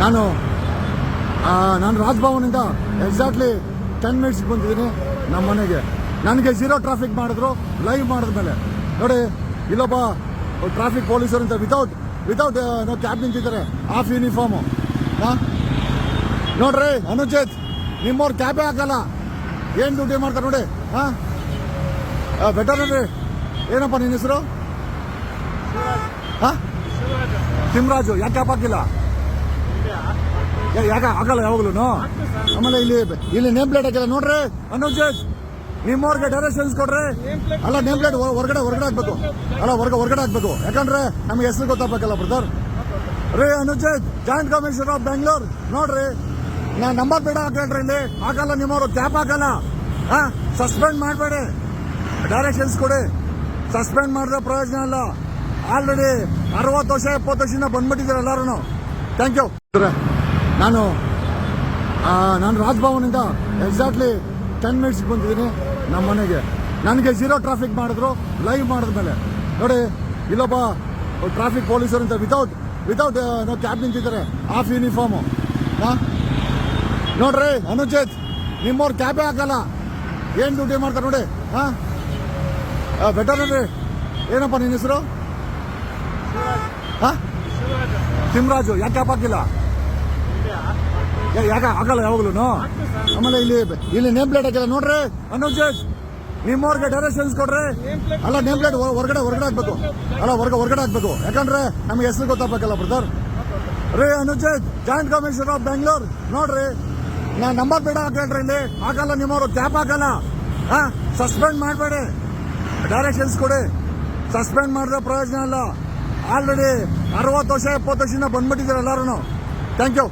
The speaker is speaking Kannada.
ನಾನು ರಾಜ್ಭವನಿಂದ ಎಕ್ಸಾಕ್ಟ್ಲಿ 10 ಮಿನಿಟ್ಸ್ಗೆ ಬಂದಿದ್ದೀನಿ ನಮ್ಮ ಮನೆಗೆ. ನನಗೆ ಝೀರೋ ಟ್ರಾಫಿಕ್ ಮಾಡಿದ್ರು ಲೈವ್ ಮಾಡಿದ್ಮೇಲೆ ನೋಡಿ, ಇಲ್ಲೊಬ್ಬ ಟ್ರಾಫಿಕ್ ಪೊಲೀಸರು ಅಂತ ವಿತೌಟ್ ಕ್ಯಾಬ್ ನಿಂತಿದ್ದಾರೆ, ಆಫ್ ಯೂನಿಫಾರ್ಮು. ನೋಡ್ರಿ ಅನುಚಿತ್, ನಿಮ್ಮವ್ರು ಕ್ಯಾಬೇ ಹಾಕಲ್ಲ, ಏನು ಡ್ಯೂಟಿ ಮಾಡ್ತಾರೆ ನೋಡಿ. ಬೆಟರ್ ರೀ. ಏನಪ್ಪ ನಿನ್ನ ಹೆಸರು? ಸಿಮ್ರಾಜು. ಯಾಕೆ ಕ್ಯಾಬ್ ಹಾಕಿಲ್ಲ? ಯಾಕೆ ಆಗಲ್ಲ ಯಾವಾಗ್ಲೂ? ಆಮೇಲೆ ಇಲ್ಲಿ ನೇಮ್ ಪ್ಲೇಟ್ ಹಾಕಿಲ್ಲ ನೋಡ್ರಿ ಅನುಜಿತ್, ನಿಮ್ಮವ್ರಿಗೆ ಡೈರೆಕ್ಷನ್ಸ್ ಕೊಡ್ರಿ. ಅಲ್ಲ, ನೇಮ್ ಪ್ಲೇಟ್ ಹೊರಗಡೆ ಹಾಕ್ಬೇಕು. ಅಲ್ಲ, ಹೊರಗಡೆ ಹಾಕ್ಬೇಕು, ಯಾಕಂದ್ರೆ ನಮ್ಗೆ ಹೆಸರು ಗೊತ್ತಾಗಬೇಕಲ್ಲ ಬ್ರದರ್. ರೀ ಅನುಜಿತ್, ಜಾಯಿಂಟ್ ಕಮಿಷನರ್ ಆಫ್ ಬೆಂಗಳೂರು, ನೋಡ್ರಿ ನಾ ನಂಬರ್ ಬೇಡ ಹಾಕೇಳ್ರಿ, ಇಲ್ಲಿ ಹಾಕಲ್ಲ, ನಿಮ್ಮವ್ರು ಕ್ಯಾಪ್ ಹಾಕಲ್ಲ. ಸಸ್ಪೆಂಡ್ ಮಾಡಬೇಡಿ, ಡೈರೆಕ್ಷನ್ಸ್ ಕೊಡಿ. ಸಸ್ಪೆಂಡ್ ಮಾಡಿದ್ರೆ ಪ್ರಯೋಜನ ಇಲ್ಲ. ಆಲ್ರೆಡಿ 60 ವರ್ಷ 70 ವರ್ಷದಿಂದ ಬಂದ್ಬಿಟ್ಟಿದ್ದಾರೆ ಎಲ್ಲರೂ. Thank you. ನಾನು ರಾಜ್ಭವನಿಂದ ಎಕ್ಸಾಕ್ಟ್ಲಿ 10 ಮಿನಿಟ್ಸ್ಗೆ ಬಂದಿದ್ದೀನಿ ನಮ್ಮ ಮನೆಗೆ. ನನಗೆ ಝೀರೋ ಟ್ರಾಫಿಕ್ ಮಾಡಿದ್ರು ಲೈವ್ ಮಾಡಿದ್ಮೇಲೆ ನೋಡಿ, ಇಲ್ಲೊಬ್ಬ ಟ್ರಾಫಿಕ್ ಪೊಲೀಸರು ಅಂತ ವಿತೌಟ್ ಕ್ಯಾಬ್ ನಿಂತಿದ್ದಾರೆ, ಆಫ್ ಯೂನಿಫಾರ್ಮು. ನೋಡ್ರಿ ಅನುಚಿತ್, ನಿಮ್ಮವ್ರು ಕ್ಯಾಬೇ ಹಾಕಲ್ಲ, ಏನು ಡ್ಯೂಟಿ ಮಾಡ್ತಾರೆ ನೋಡಿ. ಬೆಟರ್ ರೀ. ಏನಪ್ಪ ನಿನ್ನ ಹೆಸರು? ಸಿಮ್ರಾಜು. ಯಾಕೆ ಕ್ಯಾಬ್ ಹಾಕಿಲ್ಲ? ಯಾಕೆ ಆಗಲ್ಲ ಯಾವಾಗ್ಲೂ? ಆಮೇಲೆ ಇಲ್ಲಿ ನೇಮ್ ಪ್ಲೇಟ್ ಹಾಕಿಲ್ಲ ನೋಡ್ರಿ ಅನುಜಿತ್, ನಿಮ್ಮವ್ರಿಗೆ ಡೈರೆಕ್ಷನ್ಸ್ ಕೊಡ್ರಿ. ಅಲ್ಲ, ನೇಮ್ ಪ್ಲೇಟ್ ಹೊರಗಡೆ ಹಾಕ್ಬೇಕು. ಅಲ್ಲ, ಹೊರಗಡೆ ಹಾಕ್ಬೇಕು, ಯಾಕಂದ್ರೆ ನಮ್ಗೆ ಹೆಸರು ಗೊತ್ತಾಗಬೇಕಲ್ಲ ಬ್ರದರ್. ರೀ ಅನುಜಿತ್, ಜಾಯಿಂಟ್ ಕಮಿಷನರ್ ಆಫ್ ಬೆಂಗಳೂರು, ನೋಡ್ರಿ ನಾ ನಂಬರ್ ಬೇಡ ಹಾಕೇಳ್ರಿ, ಇಲ್ಲಿ ಹಾಕಲ್ಲ, ನಿಮ್ಮವ್ರು ಕ್ಯಾಪ್ ಹಾಕಲ್ಲ. ಸಸ್ಪೆಂಡ್ ಮಾಡಬೇಡಿ, ಡೈರೆಕ್ಷನ್ಸ್ ಕೊಡಿ. ಸಸ್ಪೆಂಡ್ ಮಾಡಿದ್ರೆ ಪ್ರಯೋಜನ ಇಲ್ಲ. ಆಲ್ರೆಡಿ 60 ವರ್ಷ 70 ವರ್ಷದಿಂದ ಬಂದ್ಬಿಟ್ಟಿದ್ದಾರೆ ಎಲ್ಲರೂ. Thank you.